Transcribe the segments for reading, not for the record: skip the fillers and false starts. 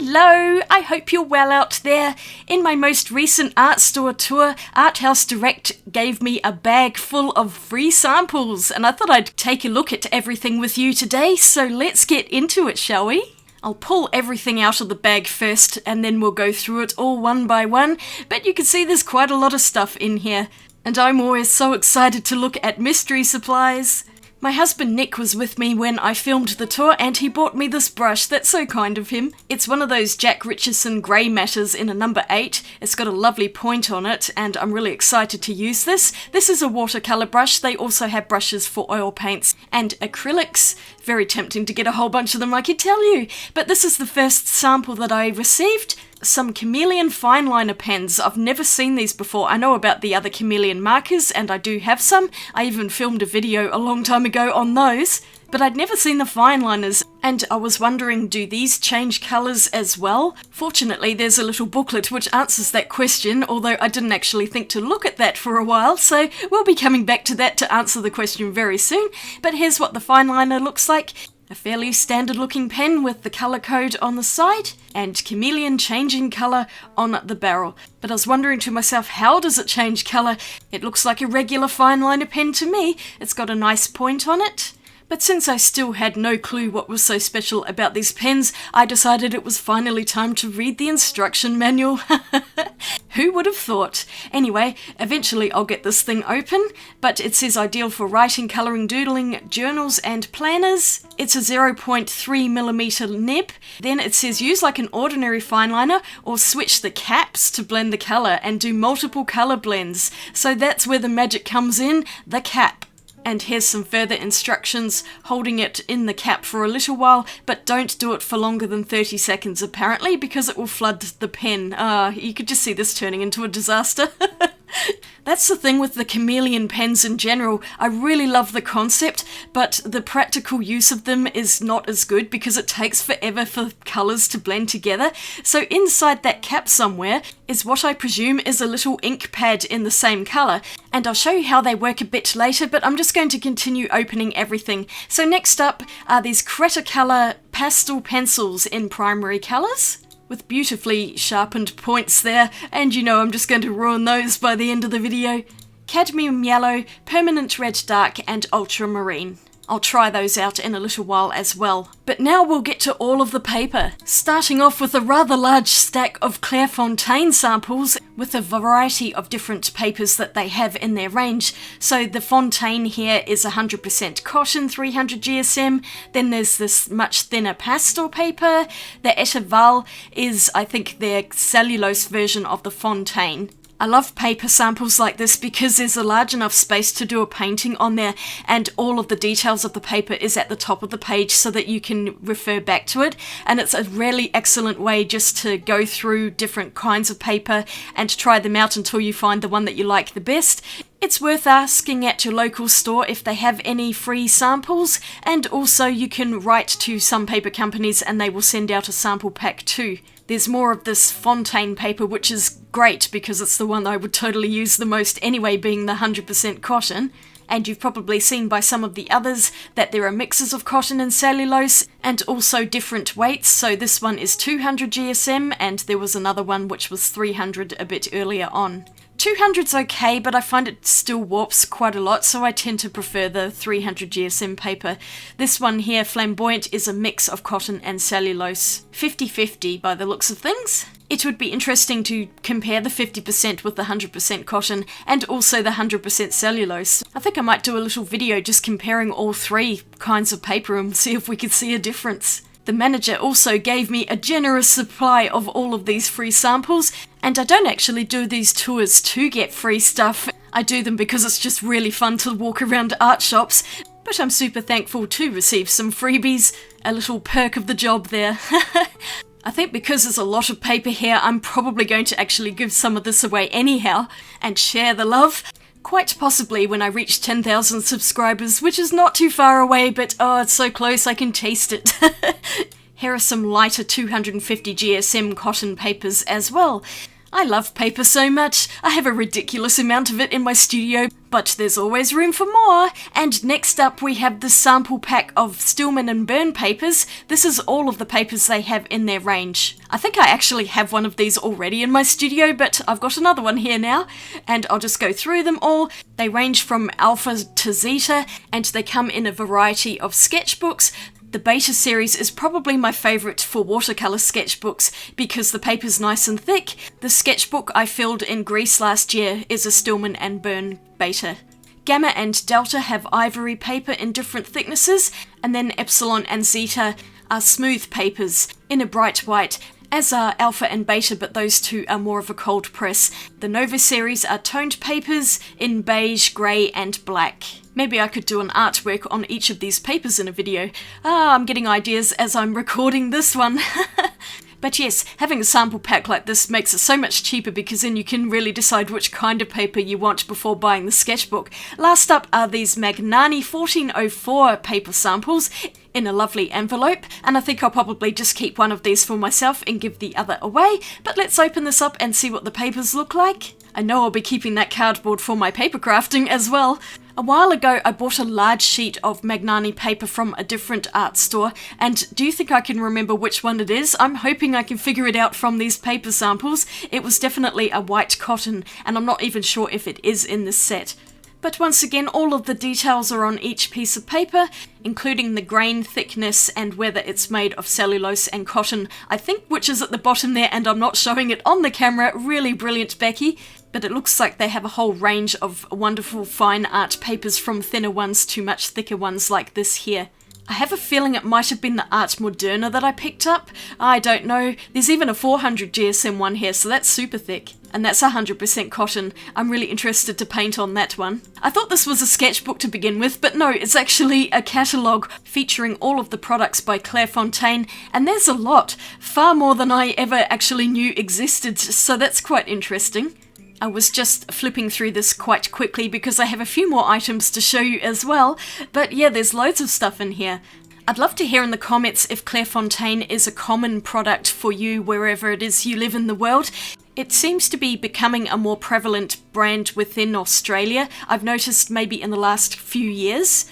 Hello, I hope you're well out there. In my most recent art store tour, Arthouse Direct gave me a bag full of free samples, and I thought I'd take a look at everything with you today, so let's get into it, shall we? I'll pull everything out of the bag first, and then we'll go through it all one by one, but you can see there's quite a lot of stuff in here, and I'm always so excited to look at mystery supplies. My husband Nick was with me when I filmed the tour, and he bought me this brush. That's so kind of him. It's one of those Jack Richardson grey matters in a number 8. It's got a lovely point on it, and I'm really excited to use this. This is a watercolour brush. They also have brushes for oil paints and acrylics. Very tempting to get a whole bunch of them, I could tell you. But this is the first sample that I received. Some chameleon fine liner pens. I've never seen these before. I know about the other chameleon markers, and I do have some. I even filmed a video a long time ago on those, but I'd never seen the fine liners, and I was wondering, do these change colours as well? Fortunately, there's a little booklet which answers that question, although I didn't actually think to look at that for a while, so we'll be coming back to that to answer the question very soon. But here's what the fine liner looks like. A fairly standard looking pen with the colour code on the side and chameleon changing colour on the barrel. But I was wondering to myself, how does it change colour? It looks like a regular fine liner pen to me. It's got a nice point on it. But since I still had no clue what was so special about these pens, I decided it was finally time to read the instruction manual. Who would have thought? Anyway, eventually I'll get this thing open, but it says ideal for writing, colouring, doodling, journals and planners. It's a 0.3mm nib. Then it says use like an ordinary fine liner or switch the caps to blend the colour and do multiple colour blends. So that's where the magic comes in, the cap. And here's some further instructions, holding it in the cap for a little while, but don't do it for longer than 30 seconds apparently, because it will flood the pen. You could just see this turning into a disaster. That's the thing with the chameleon pens in general. I really love the concept, but the practical use of them is not as good because it takes forever for colours to blend together. So inside that cap somewhere is what I presume is a little ink pad in the same colour, and I'll show you how they work a bit later, but I'm just going to continue opening everything. So next up are these Cretacolor pastel pencils in primary colours, with beautifully sharpened points there, and you know I'm just going to ruin those by the end of the video. Cadmium yellow, permanent red dark, and ultramarine. I'll try those out in a little while as well. But now we'll get to all of the paper, starting off with a rather large stack of Clairefontaine samples with a variety of different papers that they have in their range. So the Fontaine here is 100% cotton, 300 GSM. Then there's this much thinner pastel paper. The Etaval is, I think, their cellulose version of the Fontaine. I love paper samples like this because there's a large enough space to do a painting on there, and all of the details of the paper is at the top of the page so that you can refer back to it, and it's a really excellent way just to go through different kinds of paper and try them out until you find the one that you like the best. It's worth asking at your local store if they have any free samples, and also you can write to some paper companies and they will send out a sample pack too. There's more of this Fontaine paper, which is great because it's the one I would totally use the most anyway, being the 100% cotton. And you've probably seen by some of the others that there are mixes of cotton and cellulose and also different weights. So this one is 200 GSM and there was another one which was 300 a bit earlier on. 200's okay, but I find it still warps quite a lot, so I tend to prefer the 300 GSM paper. This one here, Flamboyant, is a mix of cotton and cellulose. 50-50 by the looks of things. It would be interesting to compare the 50% with the 100% cotton and also the 100% cellulose. I think I might do a little video just comparing all three kinds of paper and see if we could see a difference. The manager also gave me a generous supply of all of these free samples, and I don't actually do these tours to get free stuff. I do them because it's just really fun to walk around art shops, but I'm super thankful to receive some freebies, a little perk of the job there. I think because there's a lot of paper here, I'm probably going to actually give some of this away anyhow and share the love. Quite possibly when I reach 10,000 subscribers, which is not too far away, but oh, it's so close I can taste it. Here are some lighter 250 GSM cotton papers as well. I love paper so much. I have a ridiculous amount of it in my studio, But there's always room for more. And next up we have the sample pack of Stillman & Byrne papers. This is all of the papers they have in their range. I think I actually have one of these already in my studio, but I've got another one here now, and I'll just go through them all. They range from alpha to zeta, and they come in a variety of sketchbooks. The beta series is probably my favourite for watercolour sketchbooks because the paper's nice and thick. The sketchbook I filled in Greece last year is a Stillman & Byrne beta. Gamma and Delta have ivory paper in different thicknesses, and then Epsilon and Zeta are smooth papers in a bright white, as are Alpha and Beta, but those two are more of a cold press. The Nova series are toned papers in beige, grey and black. Maybe I could do an artwork on each of these papers in a video. I'm getting ideas as I'm recording this one. But yes, having a sample pack like this makes it so much cheaper because then you can really decide which kind of paper you want before buying the sketchbook. Last up are these Magnani 1404 paper samples in a lovely envelope, and I think I'll probably just keep one of these for myself and give the other away. But let's open this up and see what the papers look like. I know I'll be keeping that cardboard for my paper crafting as well. A while ago I bought a large sheet of Magnani paper from a different art store, and do you think I can remember which one it is? I'm hoping I can figure it out from these paper samples. It was definitely a white cotton, and I'm not even sure if it is in this set. But once again, all of the details are on each piece of paper, including the grain thickness and whether it's made of cellulose and cotton, I think, which is at the bottom there, and I'm not showing it on the camera. Really brilliant, Becky. But it looks like they have a whole range of wonderful fine art papers, from thinner ones to much thicker ones like this here. I have a feeling it might have been the Art Moderna that I picked up. I don't know. There's even a 400 GSM one here, so that's super thick. And that's 100% cotton. I'm really interested to paint on that one. I thought this was a sketchbook to begin with, but no, it's actually a catalogue featuring all of the products by Clairefontaine, and there's a lot. Far more than I ever actually knew existed, so that's quite interesting. I was just flipping through this quite quickly because I have a few more items to show you as well, but yeah, there's loads of stuff in here. I'd love to hear in the comments if Clairefontaine is a common product for you wherever it is you live in the world. It seems to be becoming a more prevalent brand within Australia. I've noticed maybe in the last few years.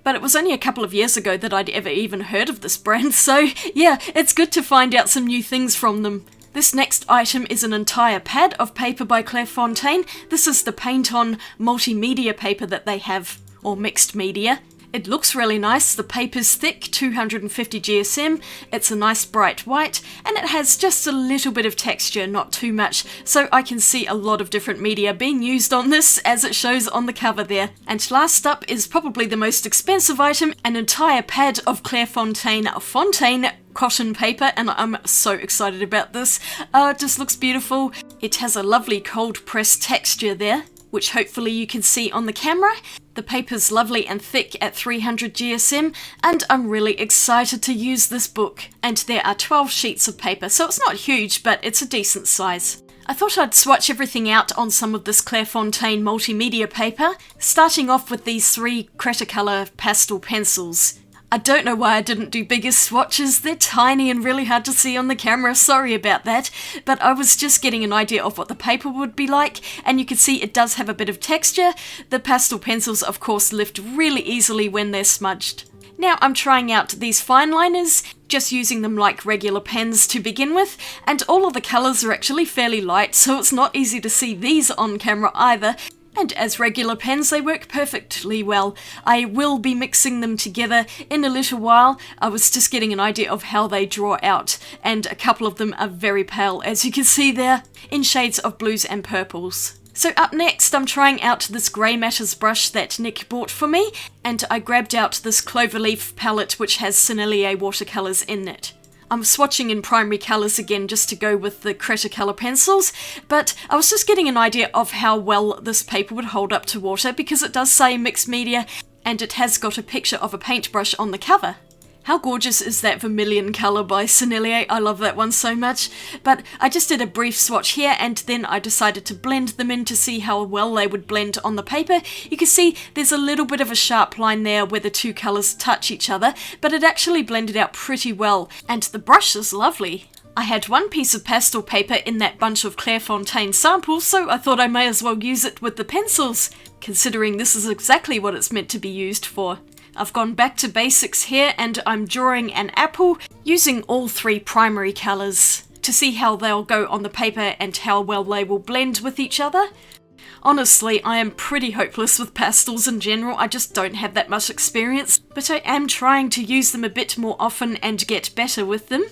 But it was only a couple of years ago that I'd ever even heard of this brand, so yeah, it's good to find out some new things from them. This next item is an entire pad of paper by Clairefontaine. This is the paint-on multimedia paper that they have, or mixed media. It looks really nice. The paper's thick, 250 GSM. It's a nice bright white, and it has just a little bit of texture, not too much, so I can see a lot of different media being used on this, as it shows on the cover there. And last up is probably the most expensive item, an entire pad of Clairefontaine Fontaine cotton paper, and I'm so excited about this. It just looks beautiful. It has a lovely cold press texture there, which hopefully you can see on the camera. The paper's lovely and thick at 300 GSM, and I'm really excited to use this book. And there are 12 sheets of paper, so it's not huge, but it's a decent size. I thought I'd swatch everything out on some of this Clairefontaine multimedia paper, starting off with these 3 Cretacolor pastel pencils. I don't know why I didn't do bigger swatches. They're tiny and really hard to see on the camera, sorry about that. But I was just getting an idea of what the paper would be like, and you can see it does have a bit of texture. The pastel pencils, of course, lift really easily when they're smudged. Now I'm trying out these fine liners, just using them like regular pens to begin with, and all of the colours are actually fairly light, so it's not easy to see these on camera either. And as regular pens, they work perfectly well. I will be mixing them together in a little while. I was just getting an idea of how they draw out, and a couple of them are very pale, as you can see there, in shades of blues and purples. So up next, I'm trying out this Grey Matters brush that Nick bought for me, and I grabbed out this Cloverleaf palette which has Sennelier watercolours in it. I'm swatching in primary colours again just to go with the Cretacolor pencils, but I was just getting an idea of how well this paper would hold up to water because it does say mixed media and it has got a picture of a paintbrush on the cover. How gorgeous is that vermilion colour by Sennelier? I love that one so much. But I just did a brief swatch here and then I decided to blend them in to see how well they would blend on the paper. You can see there's a little bit of a sharp line there where the two colours touch each other, but it actually blended out pretty well, and the brush is lovely. I had one piece of pastel paper in that bunch of Clairefontaine samples, so I thought I may as well use it with the pencils. considering this is exactly what it's meant to be used for. I've gone back to basics here and I'm drawing an apple using all 3 primary colours to see how they'll go on the paper and how well they will blend with each other. Honestly, I am pretty hopeless with pastels in general. I just don't have that much experience, but I am trying to use them a bit more often and get better with them.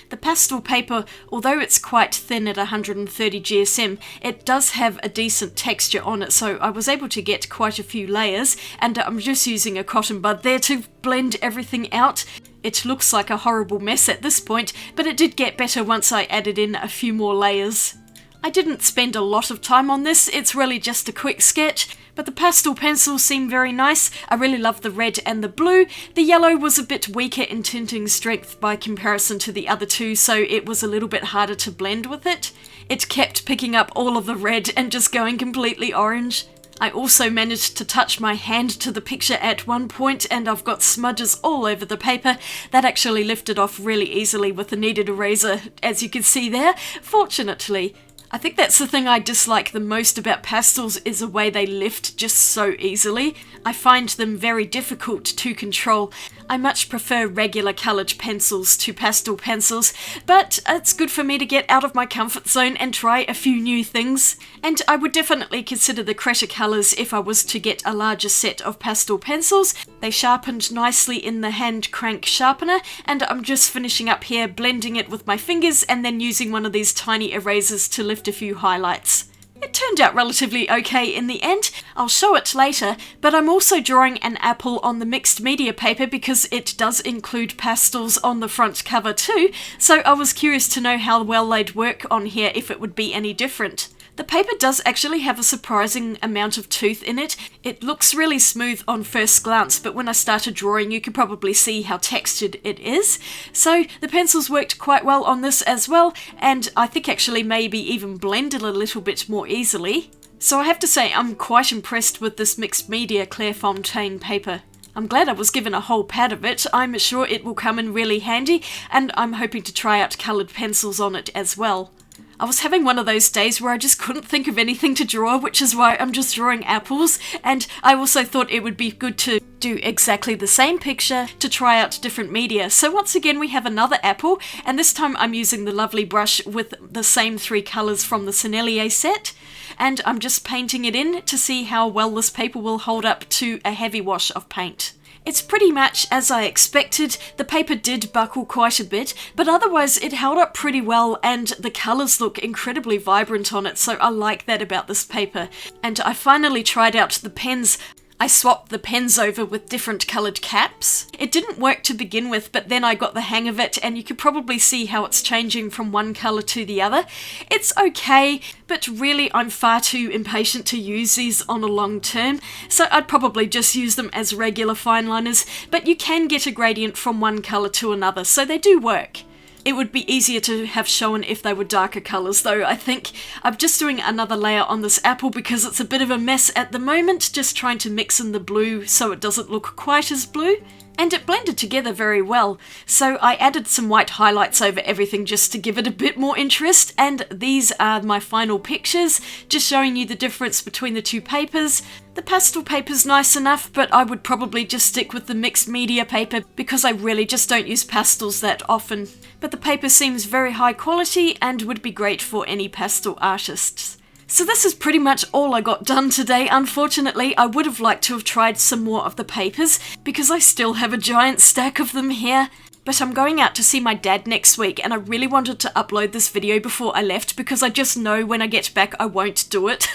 The pastel paper, although it's quite thin at 130 GSM, it does have a decent texture on it, so I was able to get quite a few layers, and I'm just using a cotton bud there to blend everything out. It looks like a horrible mess at this point, but it did get better once I added in a few more layers. I didn't spend a lot of time on this, it's really just a quick sketch, but the pastel pencils seem very nice. I really love the red and the blue. The yellow was a bit weaker in tinting strength by comparison to the other 2, so it was a little bit harder to blend with it. It kept picking up all of the red and just going completely orange. I also managed to touch my hand to the picture at one point and I've got smudges all over the paper. That actually lifted off really easily with the kneaded eraser, as you can see there, fortunately. I think that's the thing I dislike the most about pastels, is the way they lift just so easily. I find them very difficult to control. I much prefer regular coloured pencils to pastel pencils, but it's good for me to get out of my comfort zone and try a few new things. And I would definitely consider the Creta colours if I was to get a larger set of pastel pencils. They sharpened nicely in the hand crank sharpener, and I'm just finishing up here, blending it with my fingers and then using one of these tiny erasers to lift a few highlights. It turned out relatively okay in the end. I'll show it later, but I'm also drawing an apple on the mixed media paper because it does include pastels on the front cover too, so I was curious to know how well they'd work on here, if it would be any different. The paper does actually have a surprising amount of tooth in it. It looks really smooth on first glance, but when I started drawing you could probably see how textured it is. So the pencils worked quite well on this as well, and I think actually maybe even blended a little bit more easily. So I have to say I'm quite impressed with this mixed media Clairefontaine paper. I'm glad I was given a whole pad of it. I'm sure it will come in really handy, and I'm hoping to try out coloured pencils on it as well. I was having one of those days where I just couldn't think of anything to draw, which is why I'm just drawing apples, and I also thought it would be good to do exactly the same picture to try out different media. So once again we have another apple, and this time I'm using the lovely brush with the same 3 colours from the Sennelier set, and I'm just painting it in to see how well this paper will hold up to a heavy wash of paint. It's pretty much as I expected. The paper did buckle quite a bit, but otherwise it held up pretty well and the colours look incredibly vibrant on it, so I like that about this paper. And I finally tried out the pens. I swapped the pens over with different coloured caps. It didn't work to begin with, but then I got the hang of it, and you could probably see how it's changing from one colour to the other. It's okay, but really I'm far too impatient to use these on a long term, so I'd probably just use them as regular fine liners, but you can get a gradient from one colour to another, so they do work. It would be easier to have shown if they were darker colours though, I think. I'm just doing another layer on this apple because it's a bit of a mess at the moment, just trying to mix in the blue so it doesn't look quite as blue. And it blended together very well, so I added some white highlights over everything just to give it a bit more interest, and these are my final pictures, just showing you the difference between the 2 papers. The pastel paper's nice enough, but I would probably just stick with the mixed media paper because I really just don't use pastels that often. But the paper seems very high quality and would be great for any pastel artists. So this is pretty much all I got done today. Unfortunately, I would have liked to have tried some more of the papers because I still have a giant stack of them here. But I'm going out to see my dad next week and I really wanted to upload this video before I left because I just know when I get back I won't do it.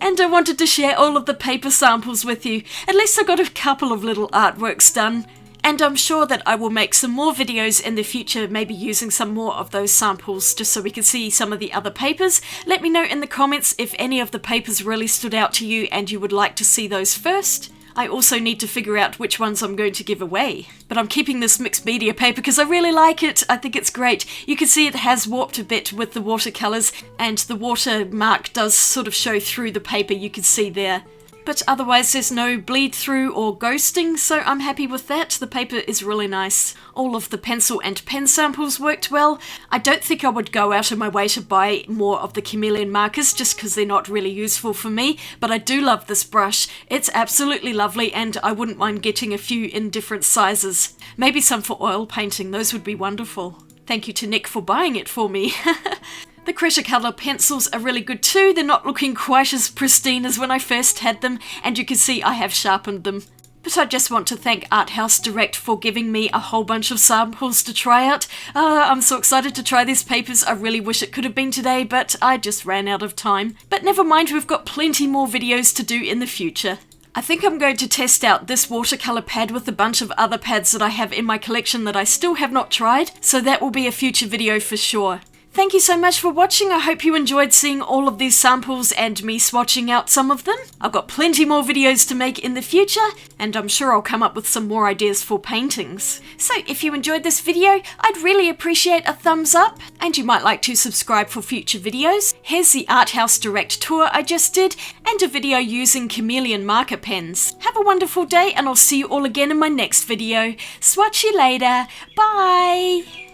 And I wanted to share all of the paper samples with you. At least I got a couple of little artworks done. And I'm sure that I will make some more videos in the future, maybe using some more of those samples just so we can see some of the other papers. Let me know in the comments if any of the papers really stood out to you and you would like to see those first. I also need to figure out which ones I'm going to give away. But I'm keeping this mixed media paper because I really like it. I think it's great. You can see it has warped a bit with the watercolours and the watermark does sort of show through the paper, you can see there. but otherwise there's no bleed through or ghosting, so I'm happy with that. The paper is really nice. All of the pencil and pen samples worked well. I don't think I would go out of my way to buy more of the chameleon markers just because they're not really useful for me, but I do love this brush. It's absolutely lovely and I wouldn't mind getting a few in different sizes. Maybe some for oil painting, those would be wonderful. Thank you to Nick for buying it for me. The Cretacolor pencils are really good too. They're not looking quite as pristine as when I first had them, and you can see I have sharpened them. But I just want to thank Arthouse Direct for giving me a whole bunch of samples to try out. I'm so excited to try these papers. I really wish it could have been today, but I just ran out of time. But never mind, we've got plenty more videos to do in the future. I think I'm going to test out this watercolor pad with a bunch of other pads that I have in my collection that I still have not tried, so that will be a future video for sure. Thank you so much for watching. I hope you enjoyed seeing all of these samples and me swatching out some of them. I've got plenty more videos to make in the future, and I'm sure I'll come up with some more ideas for paintings. So if you enjoyed this video, I'd really appreciate a thumbs up, and you might like to subscribe for future videos. Here's the Arthouse Direct tour I just did, and a video using chameleon marker pens. Have a wonderful day, and I'll see you all again in my next video. Swatch you later. Bye!